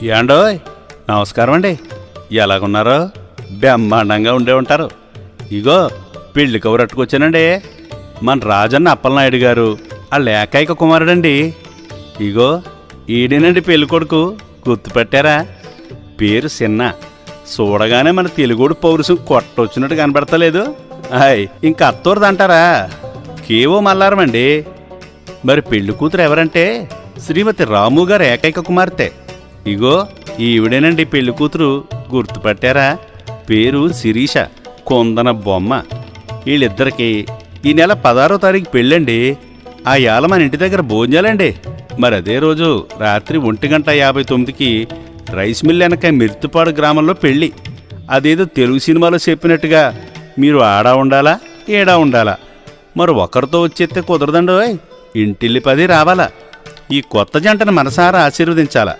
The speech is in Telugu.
యాండోయ్, నమస్కారం అండి. ఎలాగున్నారో? బ్రహ్మాండంగా ఉండే ఉంటారు. ఇగో పెళ్లి కౌరట్టుకొచ్చానండి. మన రాజన్న అప్పలనాయుడు గారు వాళ్ళ ఏకైక కుమారుడండి. ఇగో ఈడేనండి పెళ్లి కొడుకు. గుర్తుపెట్టారా? పేరు చిన్న. చూడగానే మన తెలుగుడు పౌరుషం కొట్టొచ్చినట్టు కనబడతలేదు. ఇంక అత్తూరదంటారా? కేవో మల్లారమండి. మరి పెళ్లి కూతురు ఎవరంటే శ్రీమతి రాము గారు ఏకైక కుమార్తె. ఇగో ఈవిడేనండి పెళ్లి కూతురు. గుర్తుపట్టారా? పేరు శిరీష. కొందన బొమ్మ. వీళ్ళిద్దరికీ ఈ నెల 16వ తారీఖు పెళ్ళండి. ఆ యాల మన ఇంటి దగ్గర భోజనాలండి. మరి అదే రోజు రాత్రి 1:59కి రైస్ మిల్ వెనక మిర్తిపాడు గ్రామంలో పెళ్ళి. అదేదో తెలుగు సినిమాలో చెప్పినట్టుగా మీరు ఆడా ఉండాలా ఏడా ఉండాలా. మరి ఒకరితో వచ్చేస్తే కుదరదండోయ్. ఇంటిల్లి 10 రావాలా. ఈ కొత్త జంటను మనసారా ఆశీర్వదించాలా.